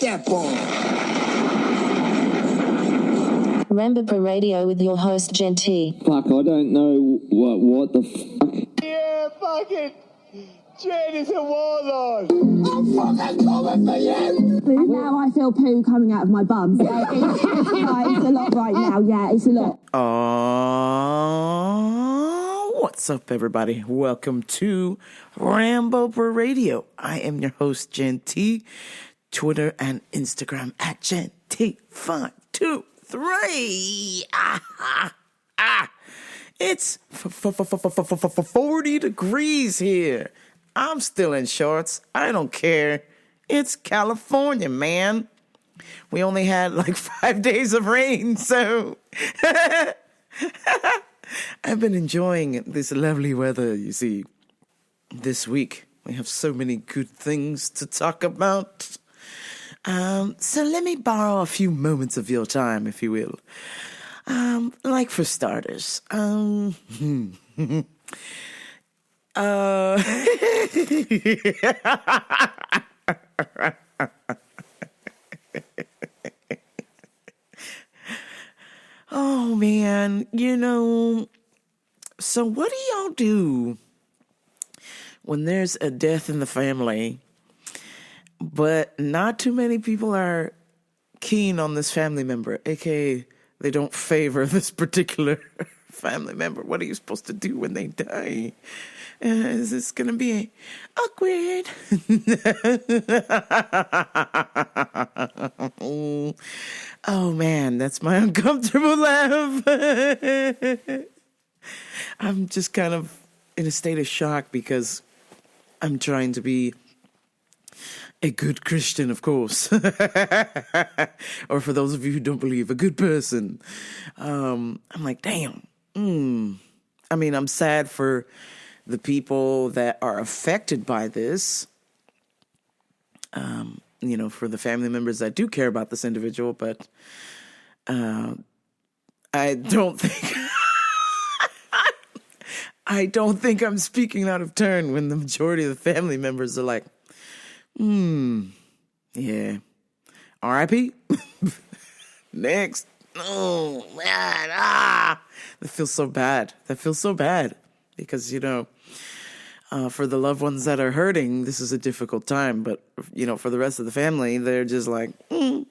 that ball. Rambo Radio with your host, Jen T. Fuck, I don't know what the fuck. Yeah, fucking Jen is a warlord. I'm fucking coming for you. Now I feel poo coming out of my bum. So it's a lot right now. Yeah, it's a lot. What's up, everybody? Welcome to Rambo Radio. I am your host, Jen T. Twitter and Instagram at Jen T523. It's 40 degrees here. I'm still in shorts. I don't care. It's California, man. We only had like 5 days of rain, so I've been enjoying this lovely weather, you see. This week, we have so many good things to talk about. So let me borrow a few moments of your time, if you will. Like for starters, oh man, so what do y'all do when there's a death in the family, but not too many people are keen on this family member, aka they don't favor this particular family member? What are you supposed to do when they die? Is this going to be awkward? Oh, man, that's my uncomfortable laugh. I'm just kind of in a state of shock because I'm trying to be a good Christian, of course. Or for those of you who don't believe, a good person. I'm like, damn. I mean, I'm sad for the people that are affected by this. For the family members that do care about this individual, but I don't think I don't think I'm speaking out of turn when the majority of the family members are like, yeah. R.I.P. Next. Oh, man. That feels so bad. Because, for the loved ones that are hurting, this is a difficult time. But, for the rest of the family, they're just like, all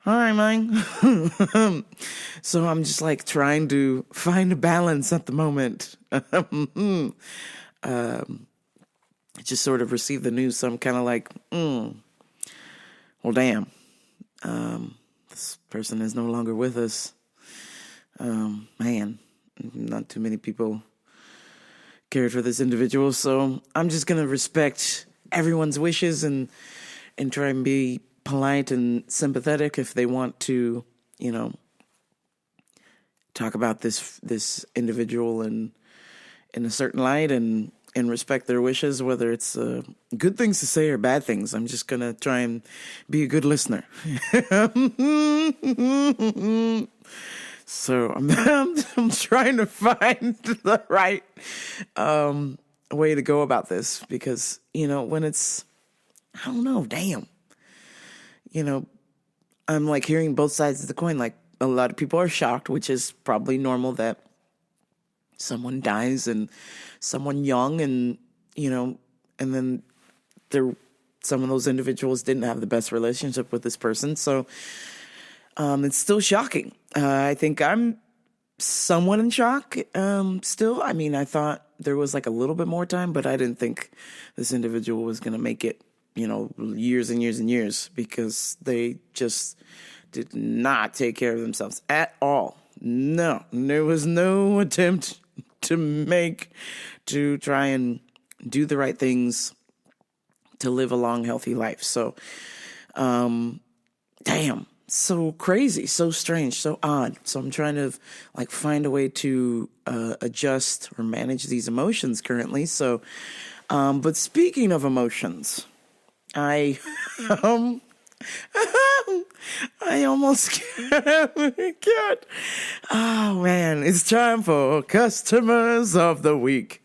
right, man. So I'm just like trying to find a balance at the moment. I just sort of received the news, so I'm kind of like, well, damn. This person is no longer with us. Man, not too many people cared for this individual, so I'm just going to respect everyone's wishes and try and be polite and sympathetic if they want to, talk about this individual in a certain light and respect their wishes, whether it's good things to say or bad things. I'm just going to try and be a good listener. So I'm trying to find the right way to go about this because, when it's, I don't know, damn. I'm like hearing both sides of the coin. Like a lot of people are shocked, which is probably normal that someone dies and someone young and, and then some of those individuals didn't have the best relationship with this person. So it's still shocking. I think I'm somewhat in shock still. I mean, I thought there was like a little bit more time, but I didn't think this individual was going to make it, years and years and years because they just did not take care of themselves at all. No, there was no attempt to try and do the right things to live a long, healthy life. So, damn, so crazy, so strange, so odd. So I'm trying to find a way to adjust or manage these emotions currently. So, but speaking of emotions, I almost can't. Oh, man. It's time for Customers of the Week.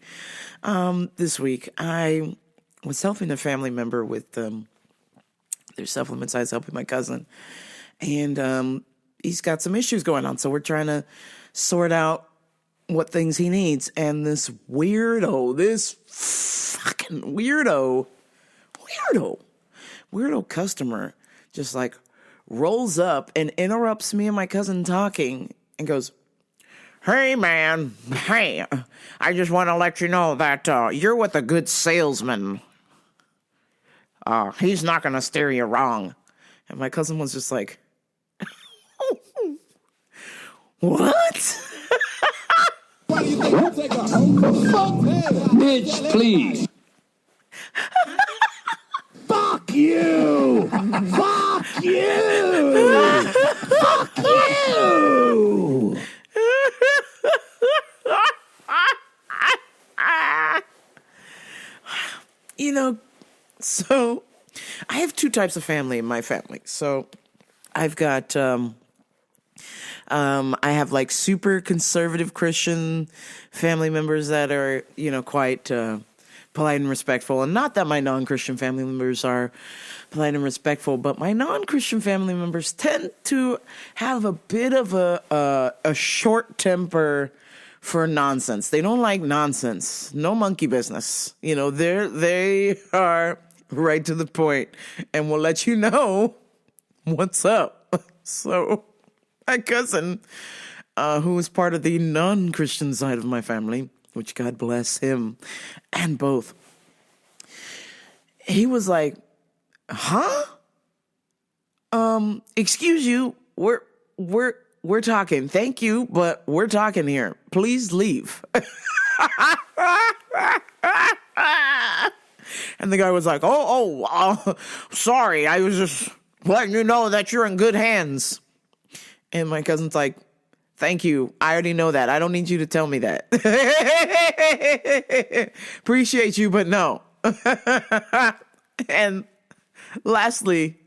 This week, I was helping a family member with There's supplement sites helping my cousin. And he's got some issues going on. So we're trying to sort out what things he needs. And this fucking weirdo customer just like rolls up and interrupts me and my cousin talking and goes, "Hey, man. Hey, I just want to let you know that you're with a good salesman. He's not going to steer you wrong." And my cousin was just like, what? Why do you think you take a hoe? Bitch, please. Fuck you! Fuck you! Fuck you! You know, so I have two types of family in my family. So I've got, I have like super conservative Christian family members that are, you know, quite polite and respectful. And not that my non-Christian family members are polite and respectful, but my non-Christian family members tend to have a bit of a short temper for nonsense. They don't like nonsense. No monkey business. You know, they are right to the point and will let you know what's up. So my cousin, who is part of the non-Christian side of my family, which God bless him and both, he was like, huh? Excuse you, we're talking. Thank you, but we're talking here. Please leave. And the guy was like, sorry, I was just letting you know that you're in good hands. And my cousin's like, thank you. I already know that. I don't need you to tell me that. Appreciate you, but no. And lastly,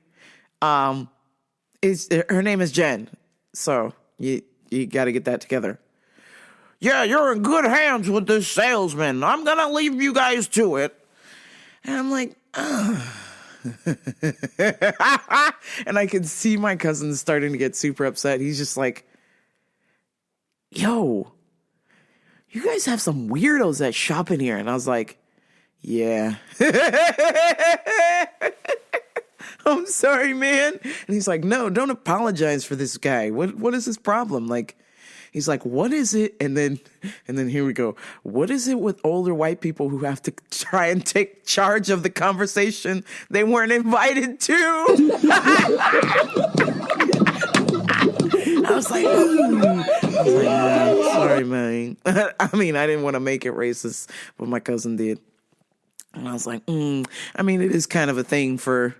her name is Jen. So you got to get that together. Yeah, you're in good hands with this salesman. I'm going to leave you guys to it. And I'm like, ugh. And I can see my cousin starting to get super upset. He's just like, yo, you guys have some weirdos that shop in here. And I was like, yeah. I'm sorry, man. And he's like, no, don't apologize for this guy. What is his problem? Like, he's like, what is it? And then here we go. What is it with older white people who have to try and take charge of the conversation they weren't invited to? I was like, sorry, man. I mean, I didn't want to make it racist, but my cousin did. And I was like, I mean, it is kind of a thing for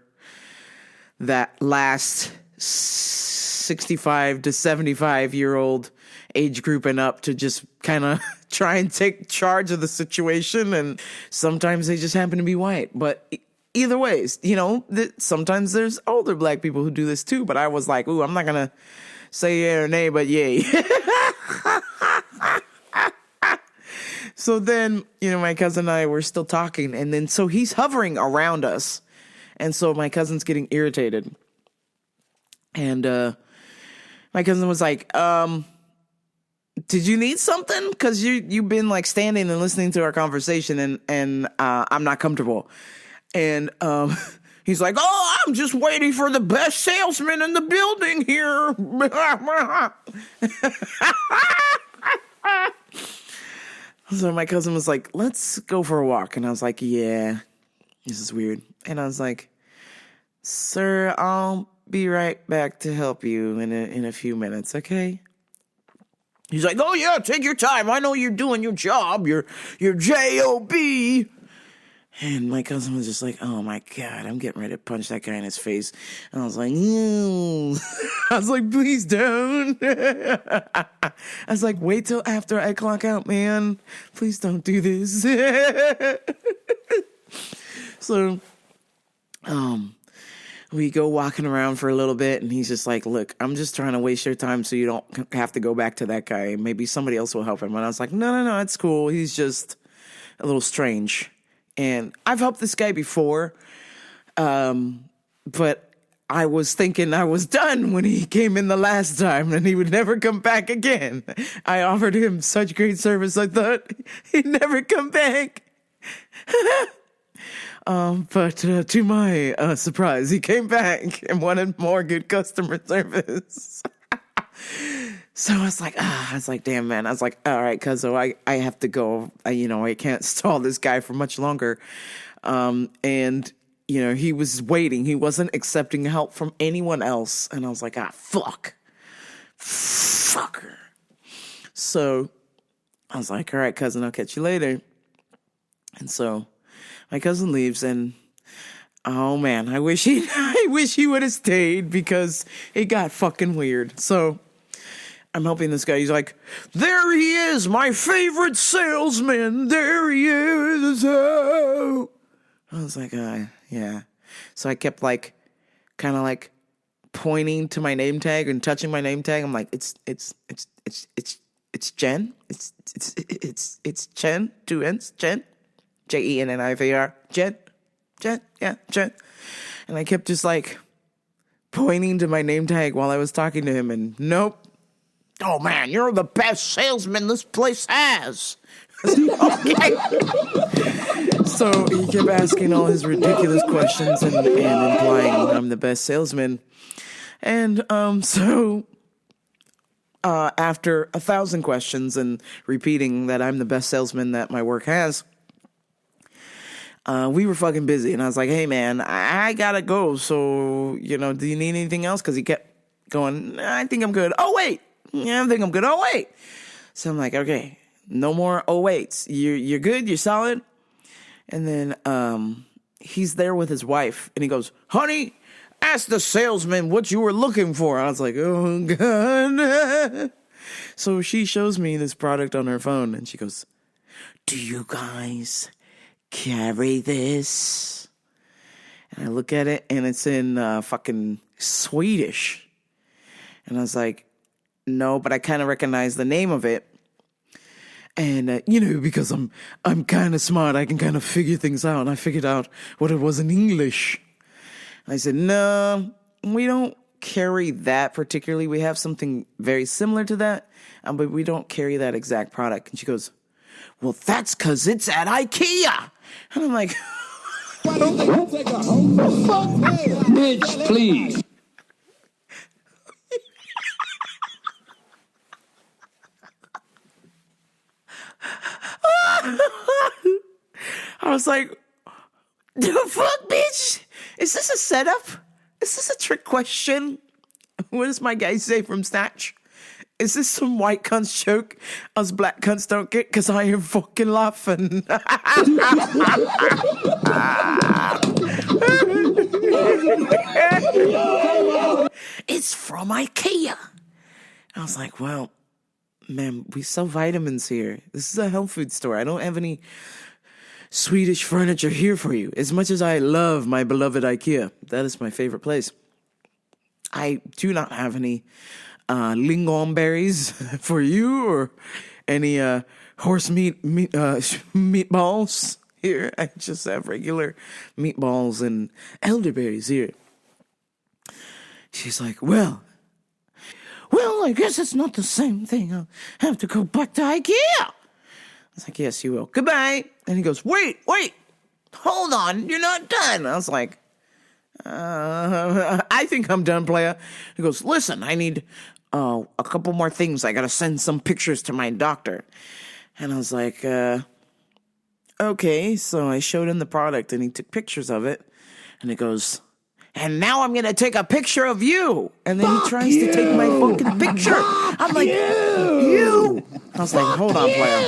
that last 65 to 75-year-old age group and up to just kind of try and take charge of the situation. And sometimes they just happen to be white. But either ways, you know, sometimes there's older black people who do this too. But I was like, ooh, I'm not going to say yay or nay, but yay. So then, you know, my cousin and I were still talking. And then so he's hovering around us. And so my cousin's getting irritated. And my cousin was like, did you need something? Because you've been like standing and listening to our conversation and I'm not comfortable. And he's like, oh, I'm just waiting for the best salesman in the building here. So my cousin was like, let's go for a walk. And I was like, yeah, this is weird. And I was like, sir, I'll be right back to help you in a few minutes, okay? He's like, oh yeah, take your time. I know you're doing your job. Your J-O-B. And my cousin was just like, oh my God, I'm getting ready to punch that guy in his face. And I was like, no. I was like, please don't. I was like, wait till after I clock out, man. Please don't do this. So, we go walking around for a little bit, and he's just like, look, I'm just trying to waste your time so you don't have to go back to that guy. Maybe somebody else will help him. And I was like, no, it's cool. He's just a little strange. And I've helped this guy before, But I was thinking I was done when he came in the last time and he would never come back again. I offered him such great service, I thought he'd never come back. But to my surprise, he came back and wanted more good customer service. So I was like, damn, man. I was like, all right, cuz I have to go. I can't stall this guy for much longer. And he was waiting. He wasn't accepting help from anyone else. And I was like, fucker. So I was like, all right, cousin, I'll catch you later. And so my cousin leaves, and oh man, I wish he would have stayed because it got fucking weird. So I'm helping this guy. He's like, there he is, my favorite salesman. There he is. Oh. I was like, yeah. So I kept kind of pointing to my name tag and touching my name tag. I'm like, it's Jen. It's Jen. 2 N's. Jen. JENNIVAR. Jen. Yeah, Jen. And I kept just pointing to my name tag while I was talking to him, and nope. Oh man, you're the best salesman this place has. Okay. So he kept asking all his ridiculous questions and implying I'm the best salesman. And so after 1,000 questions and repeating that I'm the best salesman that my work has, we were fucking busy. And I was like, hey man, I gotta go. So, do you need anything else? Because he kept going, I think I'm good. Oh wait. Yeah, I think I'm good. Oh wait. So I'm like, okay, no more oh waits. You're good, you're solid. And then he's there with his wife, and he goes, honey, ask the salesman what you were looking for. I was like, oh God. So she shows me this product on her phone, and she goes, do you guys carry this? And I look at it, and it's in fucking Swedish. And I was like, no, but I kind of recognize the name of it. And, because I'm kind of smart, I can kind of figure things out. And I figured out what it was in English. I said, no, we don't carry that particularly. We have something very similar to that, but we don't carry that exact product. And she goes, well, that's because it's at IKEA. And I'm like, Why don't they take a home Bitch, please. I was like, the fuck, bitch? Is this a setup? Is this a trick question? What does my guy say from Snatch? Is this some white cunts joke us black cunts don't get? Because I am fucking laughing. It's from IKEA. I was like, well, man, we sell vitamins here. This is a health food store. I don't have any Swedish furniture here for you. As much as I love my beloved IKEA, that is my favorite place. I do not have any lingonberries for you or any horse meatballs here. I just have regular meatballs and elderberries here. She's like, well, I guess it's not the same thing. I'll have to go back to IKEA. I was like, yes, you will. Goodbye. And he goes, wait, hold on. You're not done. I was like, I think I'm done, playa. He goes, listen, I need a couple more things. I got to send some pictures to my doctor. And I was like, okay. So I showed him the product, and he took pictures of it. And he goes, and now I'm going to take a picture of you. And then he tries to take my fucking picture. I'm like, you. I was like, hold on, player.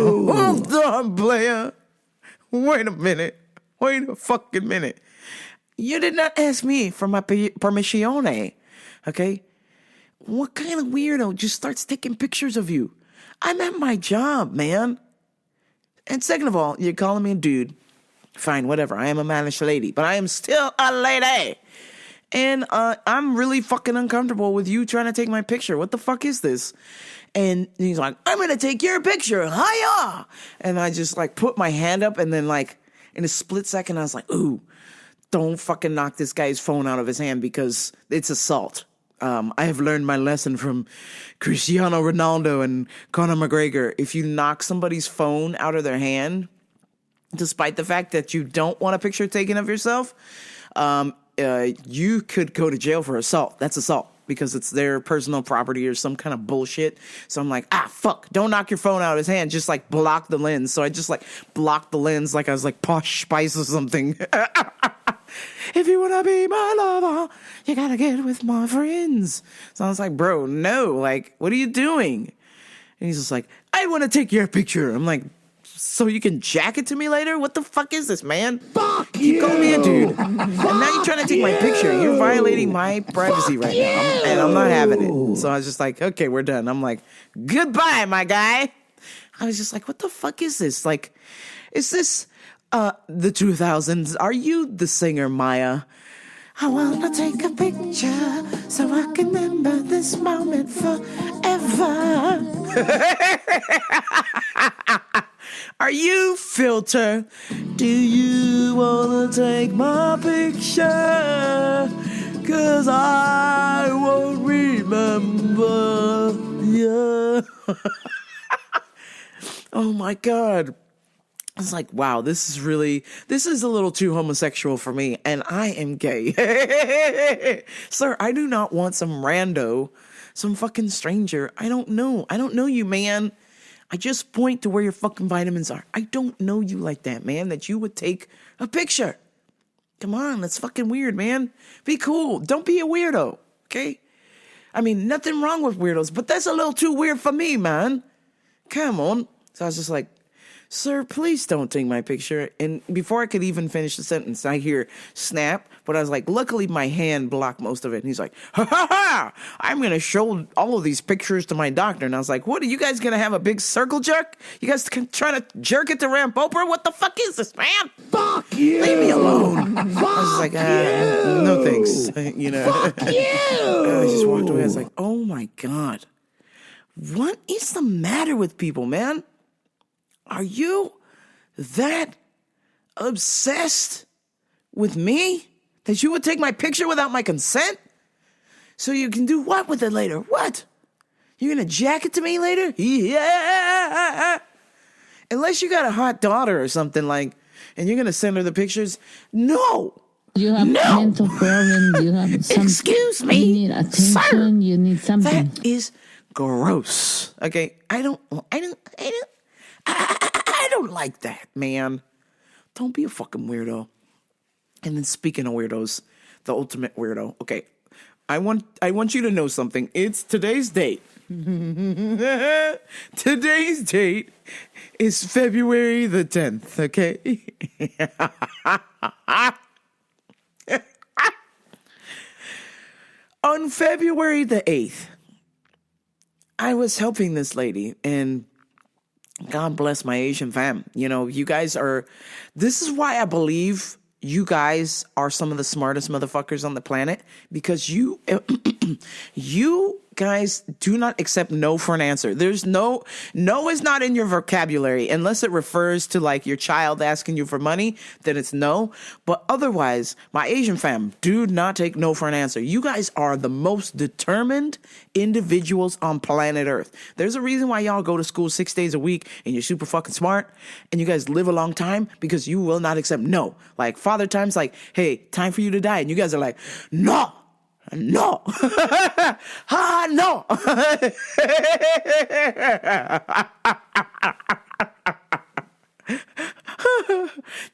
Hold on, player. Wait a minute. Wait a fucking minute. You did not ask me for my permissione. Okay? What kind of weirdo just starts taking pictures of you? I'm at my job, man. And second of all, you're calling me a dude. Fine, whatever. I am a mannish lady, but I am still a lady. And I'm really fucking uncomfortable with you trying to take my picture. What the fuck is this? And he's like, I'm going to take your picture. Hiya! And I just put my hand up, and then in a split second, I was like, ooh, don't fucking knock this guy's phone out of his hand because it's assault. I have learned my lesson from Cristiano Ronaldo and Conor McGregor. If you knock somebody's phone out of their hand, despite the fact that you don't want a picture taken of yourself, you could go to jail for assault. That's assault because it's their personal property or some kind of bullshit. So I'm like, fuck, don't knock your phone out of his hand. Just like block the lens. So I just like blocked the lens like I was like Posh Spice or something. If you want to be my lover, you got to get with my friends. So I was like, bro, no, like, what are you doing? And he's just like, I want to take your picture. I'm like, so you can jack it to me later? What the fuck is this, man? Fuck You you. call me a dude. And now you're trying to take my picture. You're violating my privacy right now. And I'm not having it. So I was just like, okay, we're done. I'm like, goodbye, my guy. I was just like, what the fuck is this? Like, is this the 2000s? Are you the singer Maya? I wanna take a picture so I can remember this moment forever. Are you Filter? Do you wanna take my picture? 'Cause I won't remember. Yeah. Oh my God. I was like, wow, this is a little too homosexual for me, and I am gay. Sir, I do not want some rando, some fucking stranger. I don't know you, man. I just point to where your fucking vitamins are. I don't know you like that, man, that you would take a picture. Come on, that's fucking weird, man. Be cool. Don't be a weirdo, okay? I mean, nothing wrong with weirdos, but that's a little too weird for me, man. Come on. So I was just like, sir, please don't take my picture. And before I could even finish the sentence, I hear snap. But I was like, luckily my hand blocked most of it. And he's like, ha ha ha, I'm going to show all of these pictures to my doctor. And I was like, what, are you guys going to have a big circle jerk? You guys trying to jerk it to Ramp Oprah? What the fuck is this, man? Fuck you. Leave me alone. I was like, no thanks. You know. Fuck you. I just walked away. I was like, oh my God. What is the matter with people, man? Are you that obsessed with me that you would take my picture without my consent? So you can do what with it later? What? You're going to jack it to me later? Yeah. Unless you got a hot daughter or something like, and you're going to send her the pictures? No. You have mental problems. You have some. Excuse me. You need attention. Sir, you need something. that is gross. Okay. I don't like that, man. Don't be a fucking weirdo. And then speaking of weirdos, the ultimate weirdo. Okay, I want you to know something. It's today's date. Today's date is February the 10th, okay? On February the 8th, I was helping this lady, and God bless my Asian fam. You know, you guys are, this is why I believe you guys are some of the smartest motherfuckers on the planet, because you guys do not accept no for an answer. There's no is not in your vocabulary unless it refers to like your child asking you for money, then it's no. But otherwise, my Asian fam, do not take no for an answer. You guys are the most determined individuals on planet Earth. There's a reason why y'all go to school 6 days a week and you're super fucking smart and you guys live a long time, because you will not accept no. Like Father Time's like, hey, time for you to die. And you guys are like, no. No. No.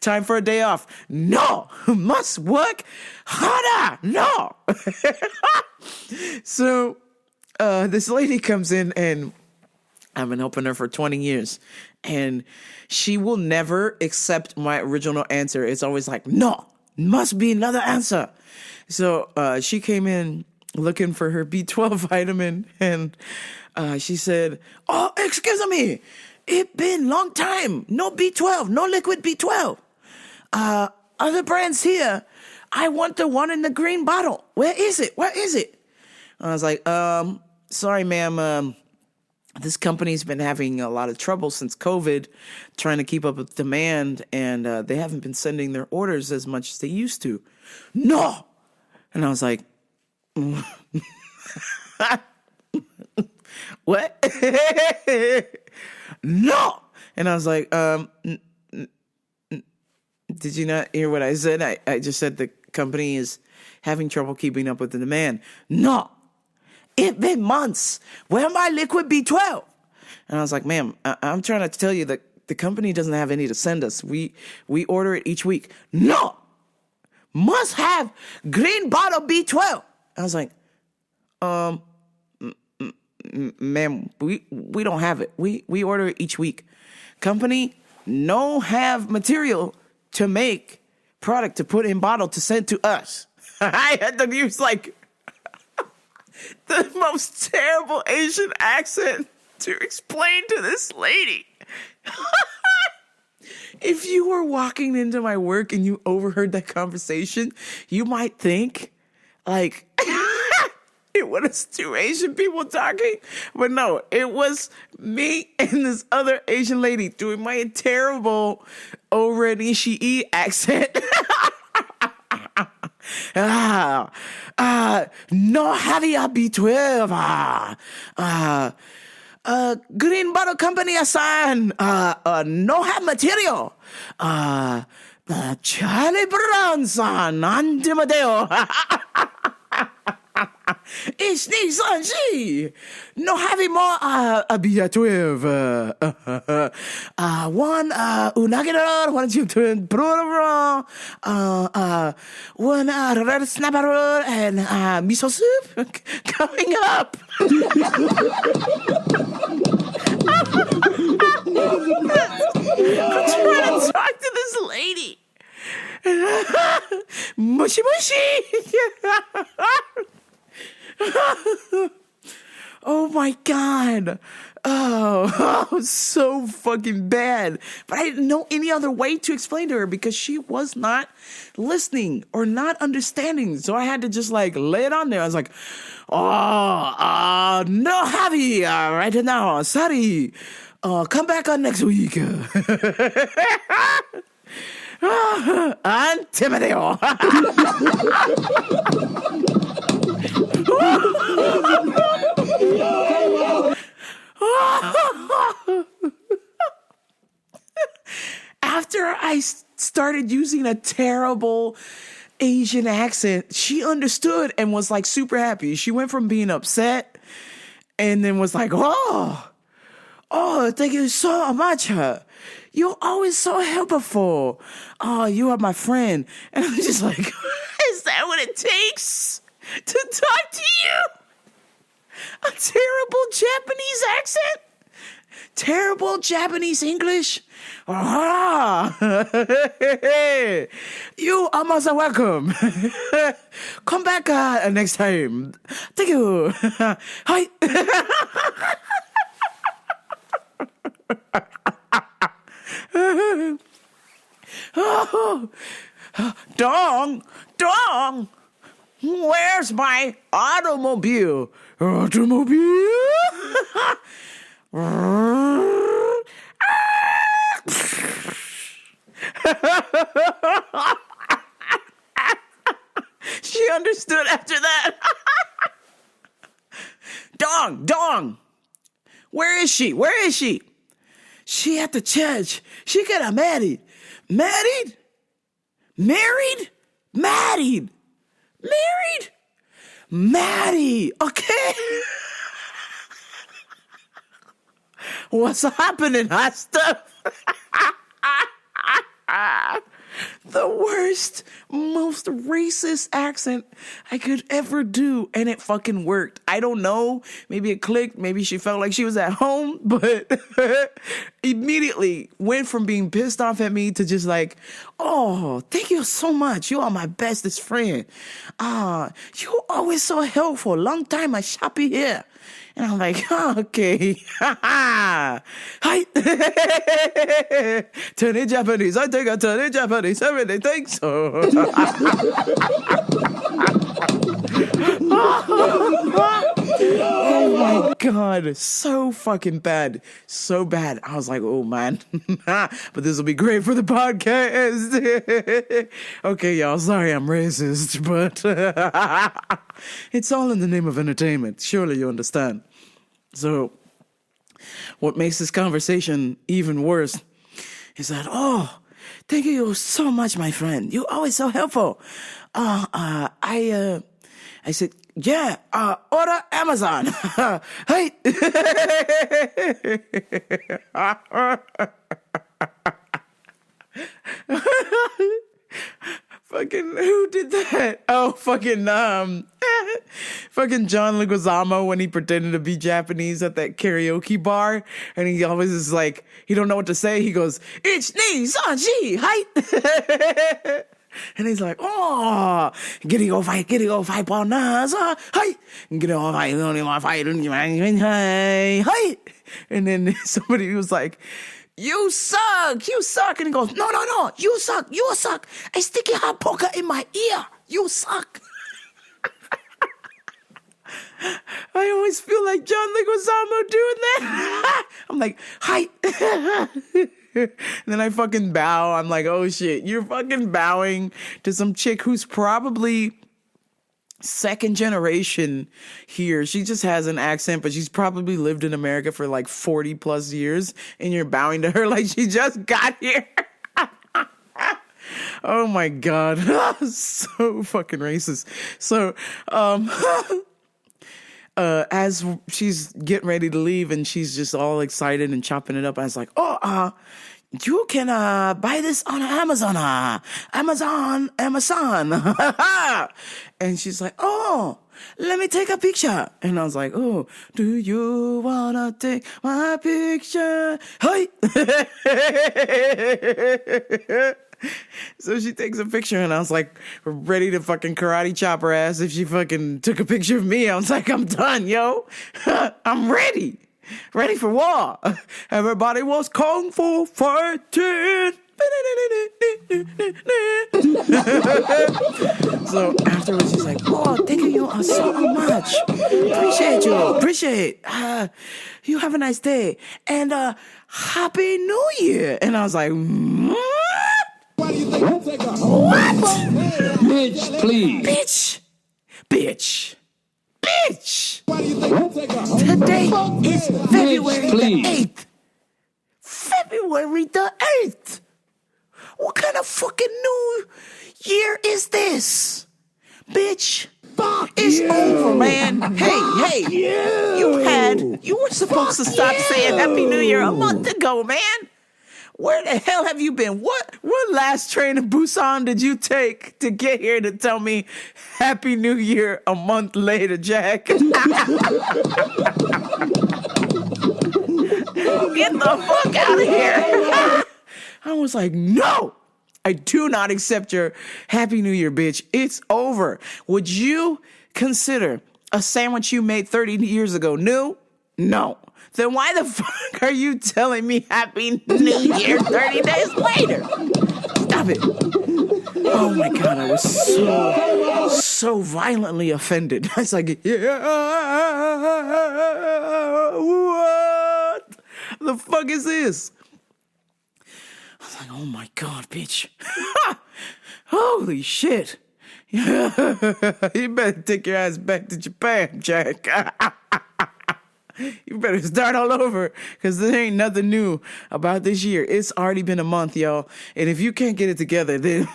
Time for a day off. No. Must work harder. No. So, this lady comes in, and I've been helping her for 20 years, and she will never accept my original answer. It's always like, no, must be another answer. So she came in looking for her B12 vitamin, and she said, oh, excuse me, it been long time. No B12, no liquid B12. Other brands here. I want the one in the green bottle. Where is it? Where is it? I was like, sorry, ma'am. this company's been having a lot of trouble since COVID trying to keep up with demand, and they haven't been sending their orders as much as they used to. No! And I was like, what? No! And I was like, did you not hear what I said? I just said the company is having trouble keeping up with the demand. No! It's been months. Where my liquid B12? And I was like, ma'am, I'm trying to tell you that the company doesn't have any to send us. We order it each week. No! Must have green bottle B12. I was like, ma'am, we don't have it. We order it each week. Company, no have material to make product to put in bottle to send to us. I had to use like the most terrible Asian accent to explain to this lady. If you were walking into my work and you overheard that conversation, you might think like it was two Asian people talking. But no, it was me and this other Asian lady doing my terrible over Ishii accent. No heavy B12. Green bottle company asan. No have material. Charlie Brown san. Antimadeo. Ishni no having more a B12. One unagi one chip bro one red snapper and miso soup coming up. I'm trying to talk to this lady. Mushy mushy. Oh my God. Oh, so fucking bad. But I didn't know any other way to explain to her because she was not listening or not understanding. So I had to just like lay it on there. I was like, no heavy right now. Sorry. Come back on next week. Antimadeo. After I started using a terrible Asian accent, she understood and was like super happy. She went from being upset and then was like, oh, thank you so much. You're always so helpful. Oh, you are my friend. And I'm just like, is that what it takes to talk to you? A terrible Japanese accent? Terrible Japanese English? You are most welcome. Come back next time. Thank you. Hi. Dong, where's my automobile? She understood after that. Dong, where is she? She at the church. She got married. Married? Okay. What's happening, hot stuff? The worst, most racist accent I could ever do, and it fucking worked. I don't know. Maybe it clicked. Maybe she felt like she was at home, but immediately went from being pissed off at me to just like, oh, thank you so much. You are my bestest friend. You always so helpful. Long time I shop here. And I'm like, oh, okay. Hi. Turn in Japanese. I think I turn in Japanese. I really think so. Oh my God. God, so fucking bad. So bad. I was like, oh man, but this will be great for the podcast. Okay, y'all, sorry I'm racist, but it's all in the name of entertainment. Surely you understand. So what makes this conversation even worse is that, oh, thank you so much, my friend. You're always so helpful. I said, yeah, order Amazon. Hey. Fucking, who did that? Oh, fucking John Leguizamo when he pretended to be Japanese at that karaoke bar, and he always is like, he don't know what to say. He goes, "Ich ni san ji, hi." And he's like, oh, get it fight, bananas, hi. Get it fight, only my fight, hi. And then somebody was like, you suck. And he goes, no, you suck. I stick a hot poker in my ear. You suck. I always feel like John Leguizamo doing that. I'm like, hi. And then I fucking bow. I'm like, oh shit, you're fucking bowing to some chick who's probably second generation here. She just has an accent, but she's probably lived in America for like 40 plus years, and you're bowing to her like she just got here. Oh my God. So fucking racist. So, as she's getting ready to leave and she's just all excited and chopping it up, I was like, oh, you can buy this on Amazon. Amazon. And she's like, oh, let me take a picture. And I was like, oh, do you wanna take my picture? Hey. So she takes a picture, and I was like, ready to fucking karate chop her ass if she fucking took a picture of me. I was like, I'm done, yo. I'm ready for war. Everybody was kung fu fighting. So afterwards, she's like, oh, thank you so much. Appreciate. You have a nice day. And Happy New Year. And I was like, Why do you think you take a whole what? Bitch, please. Bitch. Why do you think you take a whole Today is February please. the 8th. February the 8th. What kind of fucking new year is this? Bitch. It's over, man. Hey, you were supposed to stop saying Happy New Year a month ago, man. Where the hell have you been? What last train to Busan did you take to get here to tell me Happy New Year a month later, Jack? Get the fuck out of here. I was like, no, I do not accept your Happy New Year, bitch. It's over. Would you consider a sandwich you made 30 years ago new? No. Then why the fuck are you telling me Happy New Year 30 days later? Stop it. Oh my God, I was so violently offended. I was like, yeah, what the fuck is this? I was like, oh my God, bitch. Holy shit. You better take your ass back to Japan, Jack. You better start all over, because there ain't nothing new about this year. It's already been a month, y'all. And if you can't get it together, then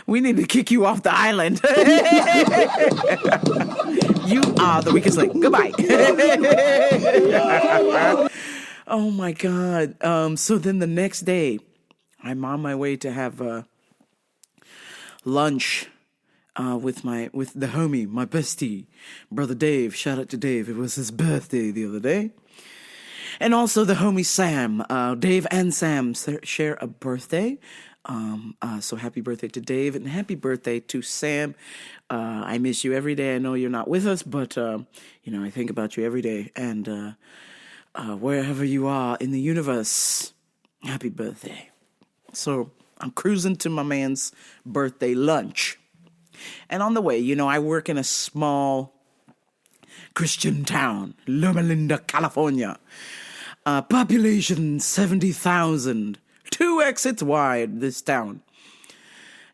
we need to kick you off the island. You are the weakest link. Goodbye. Oh my God. So then the next day, I'm on my way to have lunch with the homie, my bestie, brother Dave. Shout out to Dave. It was his birthday the other day. And also the homie Sam. Dave and Sam share a birthday. So happy birthday to Dave and happy birthday to Sam. I miss you every day. I know you're not with us, but I think about you every day. And wherever you are in the universe, happy birthday. So I'm cruising to my man's birthday lunch. And on the way, I work in a small Christian town, Loma Linda, California. Population 70,000. 2 exits wide, this town.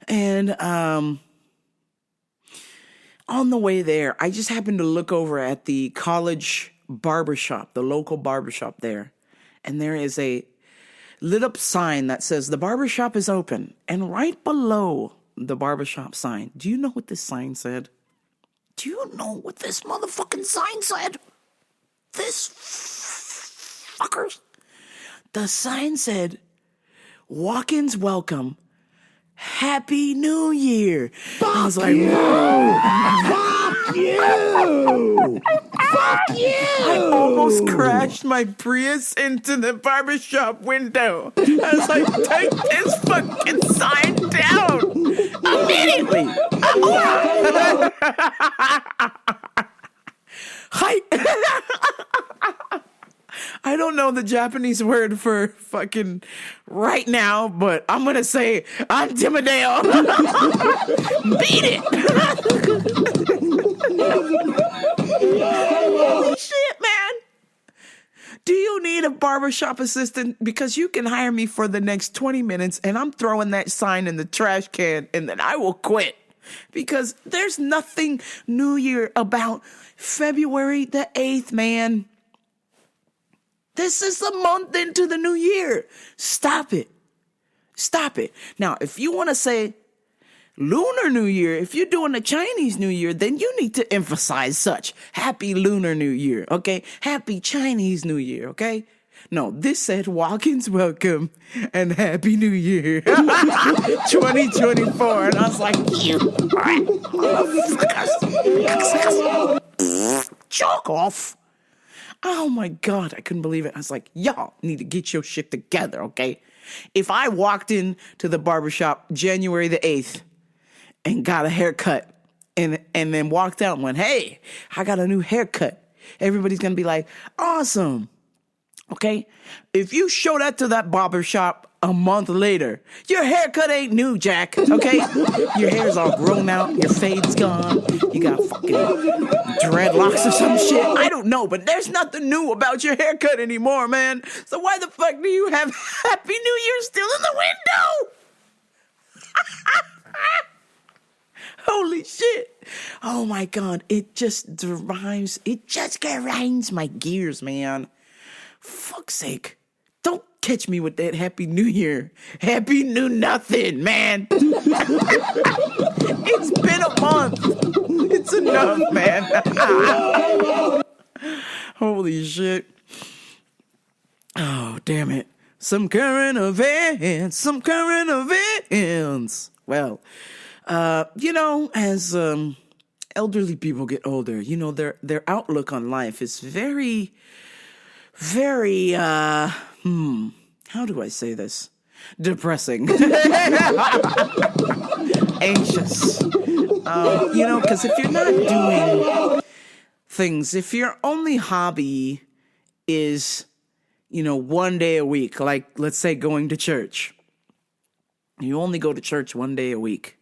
And on the way there, I just happened to look over at the college barbershop, the local barbershop there. And there is a lit up sign that says the barbershop is open. And right below the barbershop sign, do you know what this sign said? Do you know what this motherfucking sign said? This fuckers. The sign said, walk-ins welcome. Happy New Year. I was like, whoa. Fuck you! Fuck you! I almost crashed my Prius into the barbershop window. I was like, take this fucking sign down immediately. Hi. I don't know the Japanese word for fucking right now, but I'm going to say Antimadeo. Beat it. Holy shit, man. Do you need a barbershop assistant? Because you can hire me for the next 20 minutes and I'm throwing that sign in the trash can and then I will quit. Because there's nothing New Year about February the 8th, man. This is a month into the new year. Stop it. Stop it. Now, if you want to say Lunar New Year, if you're doing the Chinese New Year, then you need to emphasize such. Happy Lunar New Year, okay? Happy Chinese New Year, okay? No, this said walk-ins welcome and Happy New Year. 2024. And I was like, you motherfuckers. Chalk off. Oh my God, I couldn't believe it. I was like, y'all need to get your shit together, okay? If I walked into the barbershop January the 8th and got a haircut and then walked out and went, hey, I got a new haircut, everybody's going to be like, awesome, okay? If you show that to that barbershop a month later, your haircut ain't new, Jack, okay? Your hair's all grown out, your fade's gone, you got fucking dreadlocks or some shit. I don't know, but there's nothing new about your haircut anymore, man. So why the fuck do you have Happy New Year still in the window? Holy shit. Oh my God. It just grinds my gears, man. Fuck's sake. Don't catch me with that Happy New Year. Happy New Nothing, man. It's been a month. It's enough, man. Holy shit. Oh, damn it. Some current events. Well, as elderly people get older, their outlook on life is very, very, how do I say this? Depressing. Anxious. Because if you're not doing things, if your only hobby is, 1 day a week, like let's say going to church, you only go to church 1 day a week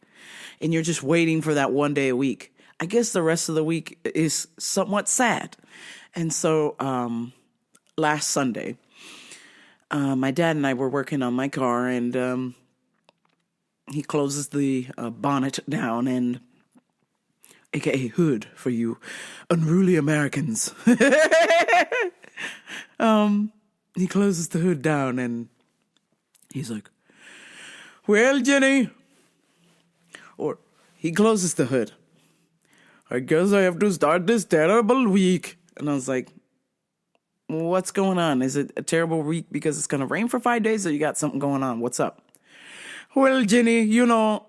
and you're just waiting for that 1 day a week, I guess the rest of the week is somewhat sad. And so, last Sunday, my dad and I were working on my car and, he closes the bonnet down and aka hood for you unruly Americans. He closes the hood down and he's like, well, Jenny, or he closes the hood. I guess I have to start this terrible week. And I was like, what's going on? Is it a terrible week because it's going to rain for 5 days or you got something going on? What's up? Well, Jenny, there's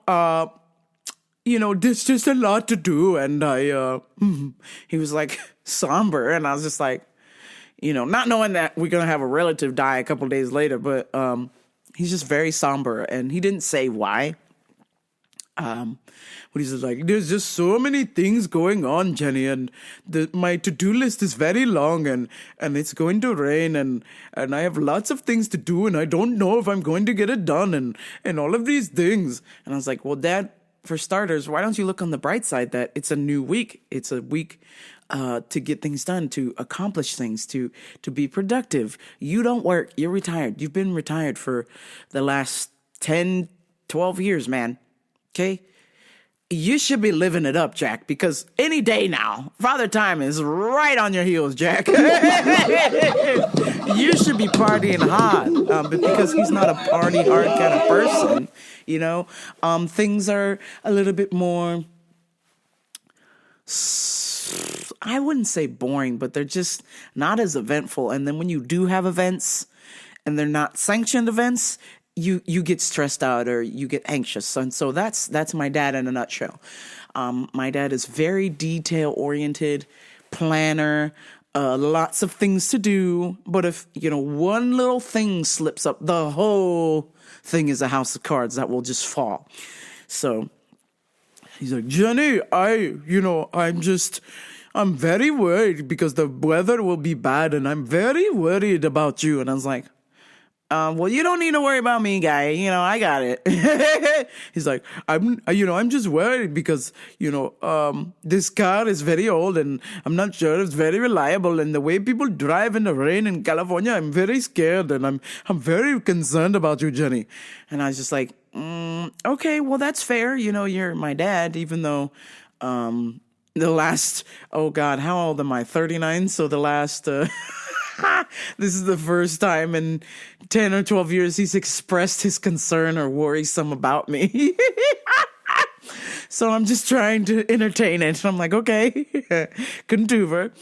just a lot to do. And he was like somber. And I was just like, not knowing that we're going to have a relative die a couple days later, but he's just very somber. And he didn't say why. But he's just like, there's just so many things going on, Jenny, and my to-do list is very long, and it's going to rain, and I have lots of things to do, and I don't know if I'm going to get it done, and all of these things. And I was like, well, Dad, for starters, why don't you look on the bright side that it's a new week? It's a week to get things done, to accomplish things, to be productive. You don't work. You're retired. You've been retired for the last 10, 12 years, man. Okay? You should be living it up, Jack, because any day now, Father Time is right on your heels, Jack. You should be partying hard, but because he's not a party hard kind of person, you know, things are a little bit more, I wouldn't say boring, but they're just not as eventful. And then when you do have events and they're not sanctioned events, you get stressed out or you get anxious. And so that's my dad in a nutshell. My dad is very detail oriented, planner, lots of things to do. But if, one little thing slips up, the whole thing is a house of cards that will just fall. So he's like, Jenny, I'm very worried because the weather will be bad and I'm very worried about you. And I was like, well, you don't need to worry about me, guy. I got it. He's like, I'm just worried because, this car is very old and I'm not sure it's very reliable. And the way people drive in the rain in California, I'm very scared and I'm very concerned about you, Jenny. And I was just like, okay, well, that's fair. You're my dad, even though, the last, oh God, how old am I? 39. So the last, this is the first time in 10 or 12 years he's expressed his concern or worrisome about me. So I'm just trying to entertain it. And I'm like, okay, couldn't do it.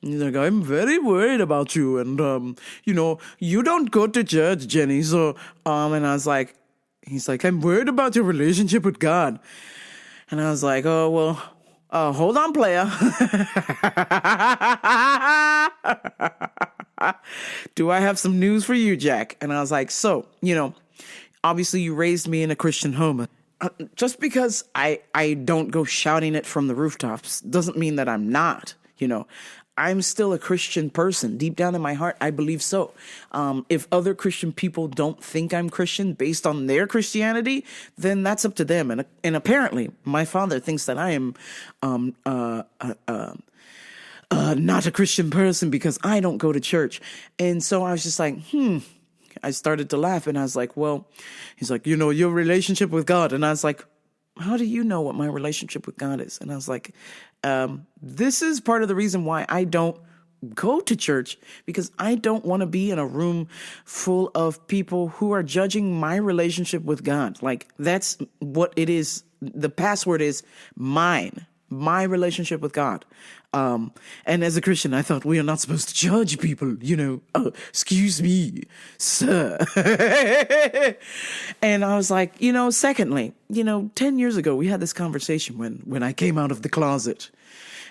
He's like, I'm very worried about you. And, you don't go to church, Jenny. So, and I was like, he's like, I'm worried about your relationship with God. And I was like, oh, well, hold on, player. Do I have some news for you, Jack? And I was like, so, obviously you raised me in a Christian home. Just because I don't go shouting it from the rooftops doesn't mean that I'm not, I'm still a Christian person. Deep down in my heart, I believe so. If other Christian people don't think I'm Christian based on their Christianity, then that's up to them. And apparently, my father thinks that I am not a Christian person because I don't go to church. And so I was just like, I started to laugh and I was like, well, he's like, your relationship with God. And I was like, how do you know what my relationship with God is? And I was like, this is part of the reason why I don't go to church, because I don't want to be in a room full of people who are judging my relationship with God. Like, that's what it is. The password is mine, my relationship with God. And as a Christian, I thought we are not supposed to judge people, excuse me, sir. And I was like, secondly, 10 years ago, we had this conversation when I came out of the closet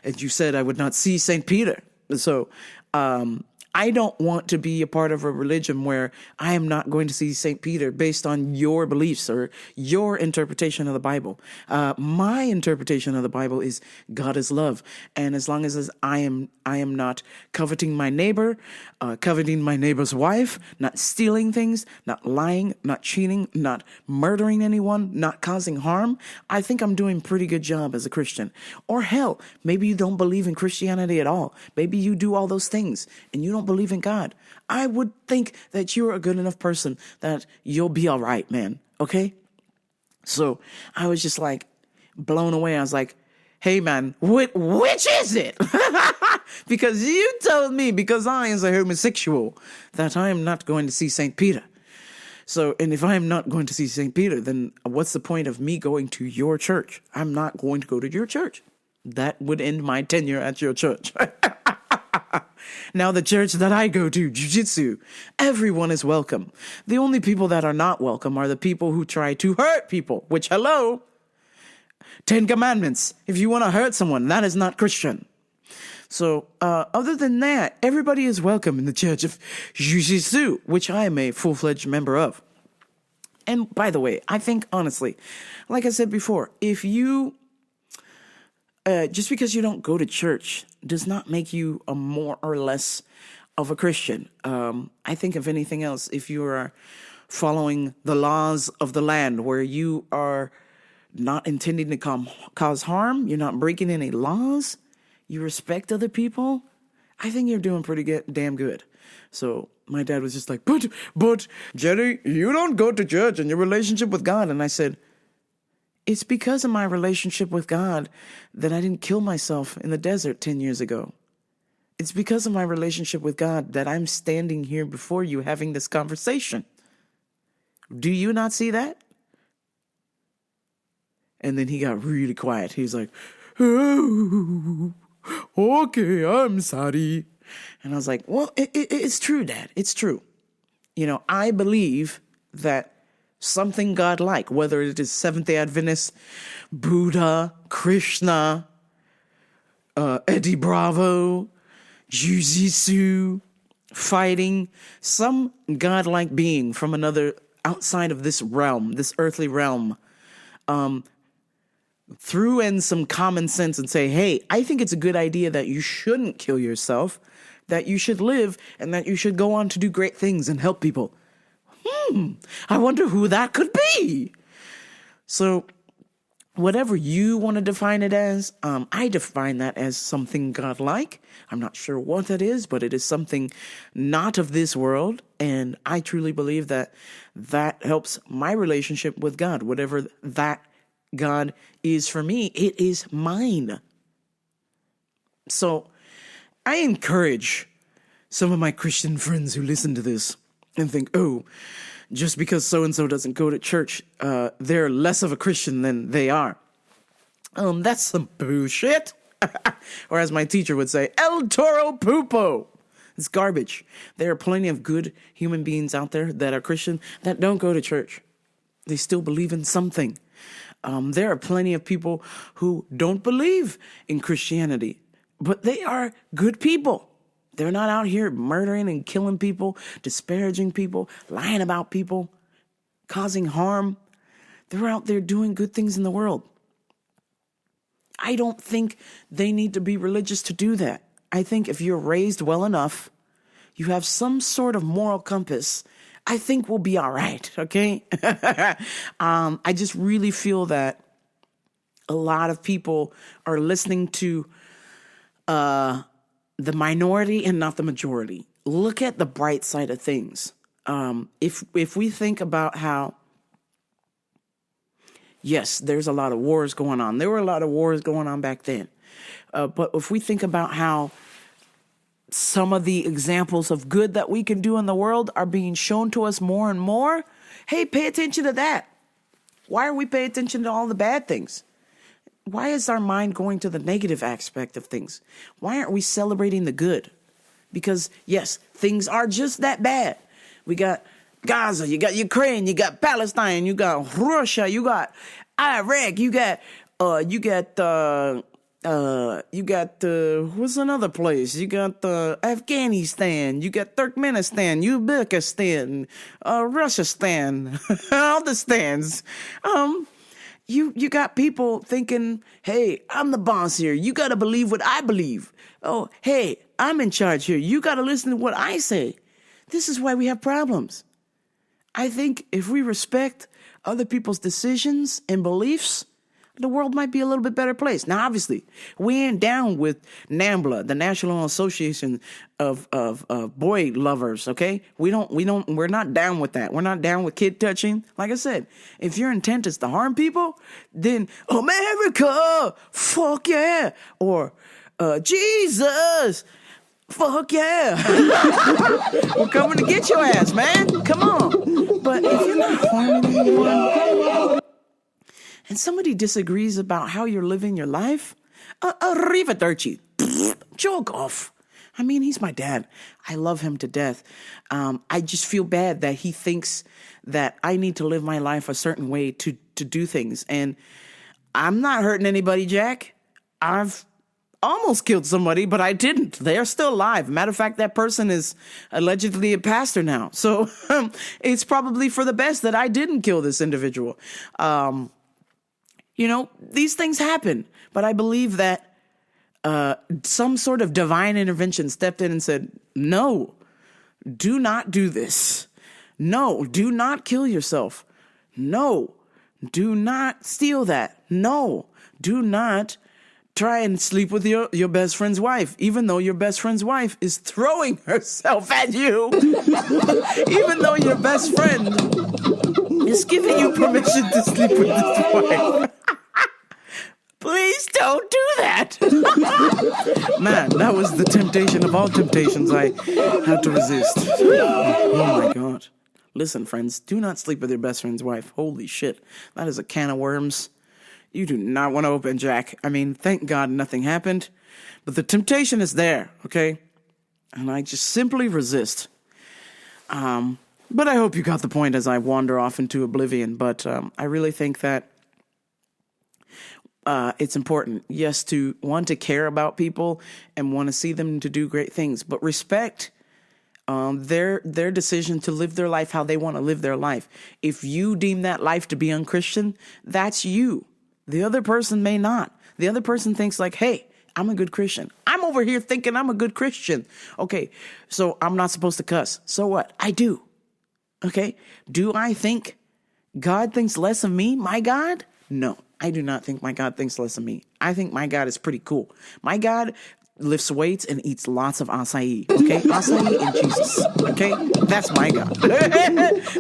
and you said I would not see St. Peter. So, I don't want to be a part of a religion where I am not going to see St. Peter based on your beliefs or your interpretation of the Bible. My interpretation of the Bible is God is love. And as long as I am not coveting my neighbor, coveting my neighbor's wife, not stealing things, not lying, not cheating, not murdering anyone, not causing harm, I think I'm doing a pretty good job as a Christian. Or hell, maybe you don't believe in Christianity at all. Maybe you do all those things and you don't believe in God. I would think that you're a good enough person that you'll be all right, man. Okay? So I was just like blown away. I was like, hey, man, which is it? Because you told me, because I am a homosexual, that I am not going to see St. Peter. So, and if I am not going to see St. Peter, then what's the point of me going to your church? I'm not going to go to your church. That would end my tenure at your church. Now, the church that I go to, Jiu-Jitsu, everyone is welcome. The only people that are not welcome are the people who try to hurt people, which, hello, 10 Commandments. If you want to hurt someone, that is not Christian. So, other than that, everybody is welcome in the church of Jiu-Jitsu, which I am a full-fledged member of. And by the way, I think, honestly, like I said before, if you... just because you don't go to church does not make you a more or less of a Christian. I think if anything else, if you are following the laws of the land where you are not intending to cause harm. You're not breaking any laws. You respect other people. I think you're doing pretty damn good. So my dad was just like, but, Jerry, you don't go to church and your relationship with God. And I said, it's because of my relationship with God that I didn't kill myself in the desert 10 years ago. It's because of my relationship with God that I'm standing here before you having this conversation. Do you not see that? And then he got really quiet. He's like, oh, okay, I'm sorry. And I was like, well, it's true, Dad. It's true. You know, I believe that something godlike, whether it is Seventh-day Adventist, Buddha, Krishna, Eddie Bravo, Jiu-Jitsu, fighting, some godlike being from another outside of this realm, this earthly realm, threw in some common sense and say, hey, I think it's a good idea that you shouldn't kill yourself, that you should live, and that you should go on to do great things and help people. I wonder who that could be. So whatever you want to define it as, I define that as something godlike. I'm not sure what that is, but it is something not of this world. And I truly believe that that helps my relationship with God. Whatever that God is for me, it is mine. So I encourage some of my Christian friends who listen to this and think, oh, just because so-and-so doesn't go to church, they're less of a Christian than they are. That's some bullshit. Or as my teacher would say, El Toro Pupo. It's garbage. There are plenty of good human beings out there that are Christian that don't go to church. They still believe in something. There are plenty of people who don't believe in Christianity, but they are good people. They're not out here murdering and killing people, disparaging people, lying about people, causing harm. They're out there doing good things in the world. I don't think they need to be religious to do that. I think if you're raised well enough, you have some sort of moral compass, I think we'll be all right, okay? I just really feel that a lot of people are listening to the minority and not the majority. Look at the bright side of things. If we think about how, yes, there's a lot of wars going on. There were a lot of wars going on back then. But if we think about how some of the examples of good that we can do in the world are being shown to us more and more, hey, pay attention to that. Why are we paying attention to all the bad things? Why is our mind going to the negative aspect of things? Why aren't we celebrating the good? Because, yes, things are just that bad. We got Gaza, you got Ukraine, you got Palestine, you got Russia, you got Iraq, you got what's another place? You got Afghanistan, you got Turkmenistan, Uzbekistan, Russiastan, all the stands. You got people thinking, hey, I'm the boss here. You got to believe what I believe. Oh, hey, I'm in charge here. You got to listen to what I say. This is why we have problems. I think if we respect other people's decisions and beliefs, the world might be a little bit better place. Now, obviously, we ain't down with NAMBLA, the National Association of Boy Lovers, okay? We're not down with that. We're not down with kid touching. Like I said, if your intent is to harm people, then America, fuck yeah. Or Jesus, fuck yeah. We're coming to get your ass, man. Come on. But if you're not harming anyone, and somebody disagrees about how you're living your life, arrivederci. Joke off. I mean, he's my dad. I love him to death. I just feel bad that he thinks that I need to live my life a certain way to do things. And I'm not hurting anybody, Jack. I've almost killed somebody, but I didn't. They're still alive. Matter of fact, that person is allegedly a pastor now. So it's probably for the best that I didn't kill this individual. You know, these things happen, but I believe that some sort of divine intervention stepped in and said, no, do not do this. No, do not kill yourself. No, Do not steal that. No, do not try and sleep with your best friend's wife, even though your best friend's wife is throwing herself at you. Even though your best friend is giving you permission to sleep with this wife. Please don't do that. Man, that was the temptation of all temptations I had to resist. Oh my God. Listen, friends, do not sleep with your best friend's wife. Holy shit. That is a can of worms you do not want to open, Jack. I mean, thank God nothing happened, but the temptation is there, okay? And I just simply resist. But I hope you got the point as I wander off into oblivion. But I really think that it's important, yes, to want to care about people and want to see them to do great things, but respect their decision to live their life how they want to live their life. If you deem that life to be unchristian, that's you. The other person may not. The other person thinks like, hey, I'm a good Christian. I'm over here thinking I'm a good Christian. Okay, so I'm not supposed to cuss. So what? I do. Okay, do I think God thinks less of me, my God? No, I do not think my God thinks less of me. I think my God is pretty cool. My God lifts weights and eats lots of acai, okay? Acai and Jesus, okay? That's my God.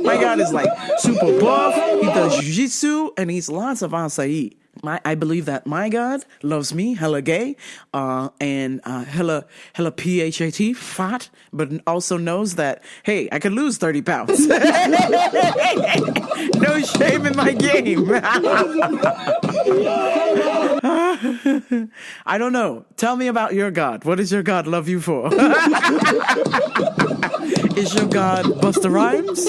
My God is like super buff, he does jiu-jitsu, and eats lots of acai. I believe that my God loves me, hella gay, and hella PHAT, fat, but also knows that, hey, I could lose 30 pounds. No shame in my game. I don't know. Tell me about your God. What does your God love you for? Is your God Busta Rhymes?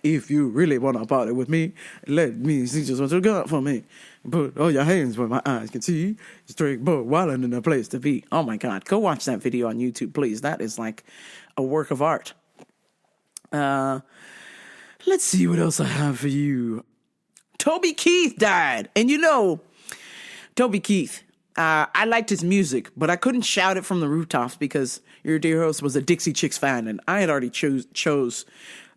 If you really want to party with me, let me see just what you got for me. Put all your hands where my eyes can see. Straight boy wildin' in a place to be. Oh my God. Go watch that video on YouTube, please. That is like a work of art. Let's see what else I have for you. Toby Keith died. And you know, Toby Keith, I liked his music, but I couldn't shout it from the rooftops because your dear host was a Dixie Chicks fan, and I had already chose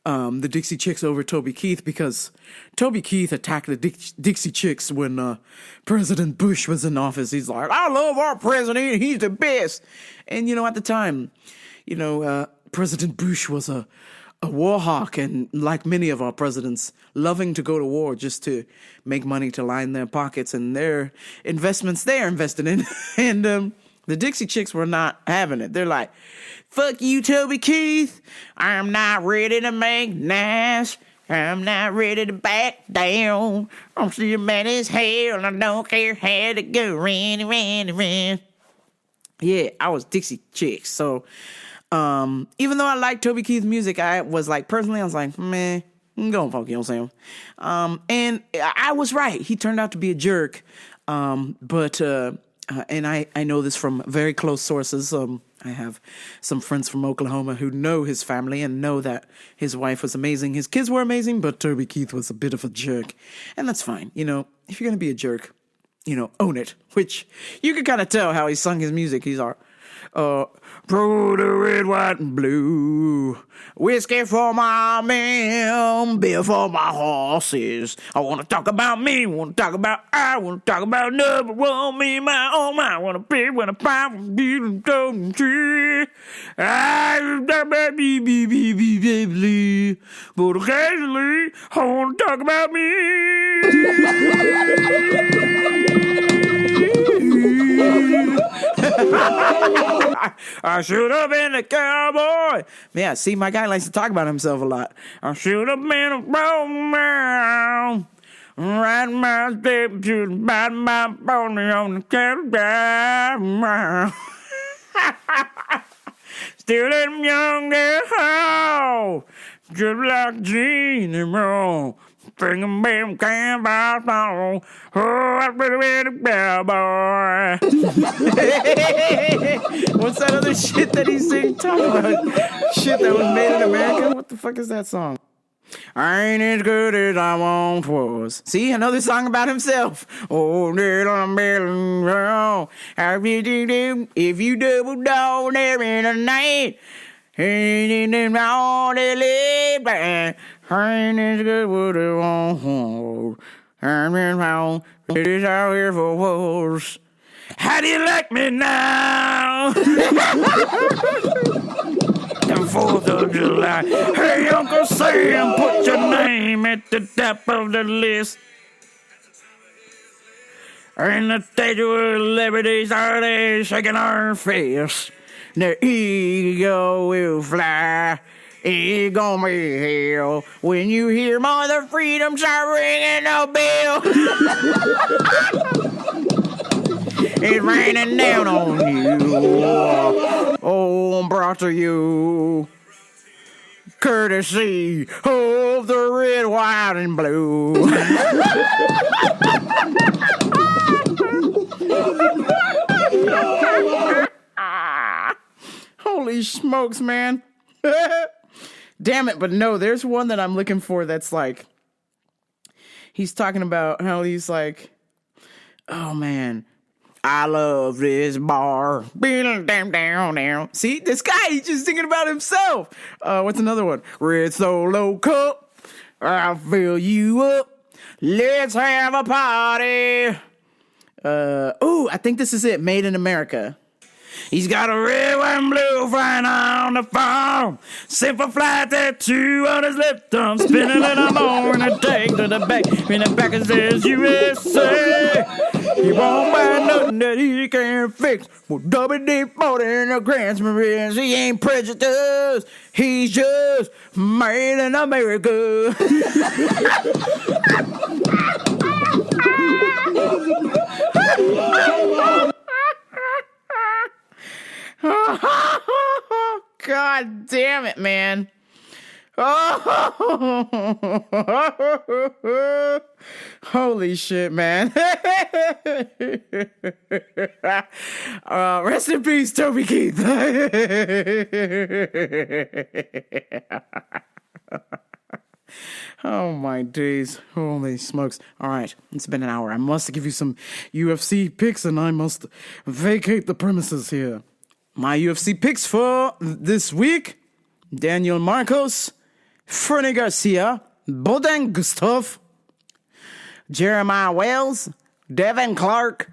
the Dixie Chicks over Toby Keith because Toby Keith attacked the Dixie Chicks when President Bush was in office. He's like, I love our president. He's the best. And, you know, at the time, you know, President Bush was a war hawk, and like many of our presidents, loving to go to war just to make money to line their pockets and their investments they're invested in. And the Dixie Chicks were not having it. They're like, fuck you, Toby Keith. I'm not ready to make nice. I'm not ready to back down. I'm still mad as hell, and I don't care how to go round. Yeah, I was Dixie Chicks, so even though I like Toby Keith's music, I was like, man, go fuck yourself. And I was right. He turned out to be a jerk. But I know this from very close sources. I have some friends from Oklahoma who know his family and know that his wife was amazing. His kids were amazing, but Toby Keith was a bit of a jerk. And that's fine. You know, if you're going to be a jerk, you know, own it. Which you can kind of tell how he sung his music. He's our blue to red, white, and blue. Whiskey for my men, beer for my horses. I want to talk about me, want to talk about I, want to talk about number one, me, my own mind. Want to pick when I find from beautiful golden tree. I talk about me, but occasionally I want to talk about me. I should have been a cowboy. Yeah, see, my guy likes to talk about himself a lot. I should have been a romance. Riding my step to the bottom of my pony on the cattle drive. Still them young girl, just like Gene and Roll. Bring them cowboy song. Oh, I've been a cowboy. What's that other shit that he's singing? Talking about shit that was made in America? What the fuck is that song? I ain't as good as I once was. See, another song about himself. Oh, little million, if you double down there in the night, and all the live, Ain't as good what it won't. It is out here for wars. How do you like me now? The 4th of July. Hey, Uncle Sam, put your name at the top of the list. And the statue of liberties are they shaking our fists. The eagle will fly. It's gonna be hell when you hear Mother Freedom start ringing the bell. It's raining down on you. Oh, I'm brought to you courtesy of the red, white, and blue. Holy smokes, man. Damn it, but no, there's one that I'm looking for that's like, he's talking about how he's like, oh man, I love this bar. Down. See, this guy, he's just thinking about himself. What's another one? Red Solo Cup, I'll fill you up. Let's have a party. I think this is it. Made in America. He's got a red, white, and blue flying on the farm. Simple flight tattoo on his left thumb. Spinning it on more and a take to the back. In the back it says USA. He won't buy nothing that he can't fix. Well, WD-40 in the Grand Marines. He ain't prejudiced. He's just made in America. God damn it, man. Oh, holy shit, man. Rest in peace, Toby Keith. Oh my days. Holy smokes. All right, it's been an hour. I must give you some UFC picks and I must vacate the premises here. My UFC picks for this week: Daniel Marcos, Fernie Garcia, Bodan Gustav, Jeremiah Wales, Devin Clark,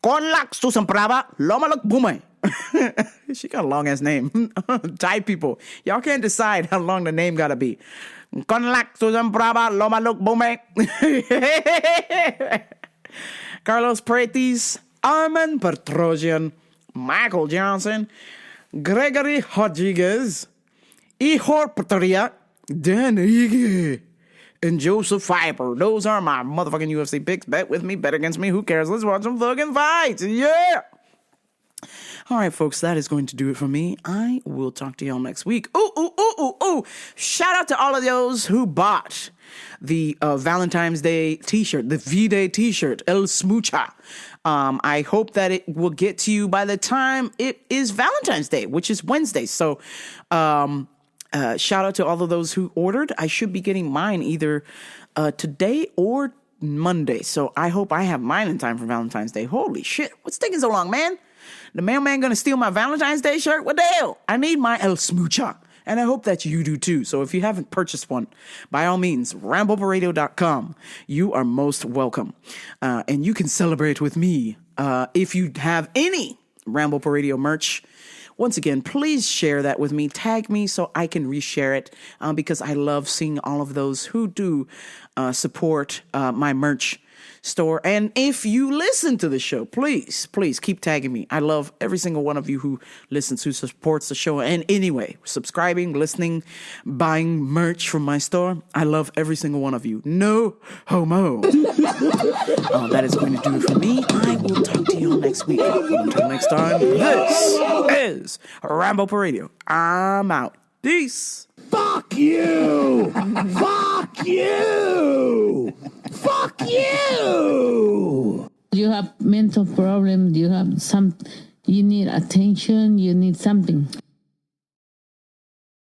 Konlak Susamprava, Lomaluk Bume. She got a long ass name. Thai people, y'all can't decide how long the name gotta be. Konlak Susamprava, Lomaluk Bume. Carlos Prates, Arman Petrosian, Michael Johnson, Gregory Rodriguez, Ihor Patria, Dan Ige, and Joseph Fiber. Those are my motherfucking UFC picks. Bet with me, bet against me. Who cares? Let's watch some fucking fights. Yeah. All right, folks, that is going to do it for me. I will talk to y'all next week. Ooh. Shout out to all of those who bought the Valentine's Day t-shirt, the V-Day t-shirt, El Smoocha. I hope that it will get to you by the time it is Valentine's Day, which is Wednesday. So, shout out to all of those who ordered. I should be getting mine either today or Monday. So I hope I have mine in time for Valentine's Day. Holy shit. What's taking so long, man? The mailman gonna steal my Valentine's Day shirt? What the hell? I need my El Smoocha. And I hope that you do too. So if you haven't purchased one, by all means, rambleparadio.com. You are most welcome. And you can celebrate with me. If you have any Ramble Per Radio merch, once again, please share that with me. Tag me so I can reshare it, because I love seeing all of those who do support my merch store. And if you listen to the show, please keep tagging me. I love every single one of you who listens, who supports the show. And anyway, subscribing, listening, buying merch from my store. I love every single one of you. No homo. That is going to do it for me. I will talk to you all next week. Until next time, this is Rambo Per Radio. I'm out. Peace. Fuck you! Fuck you! Fuck you! You have mental problems, you have you need attention, you need something.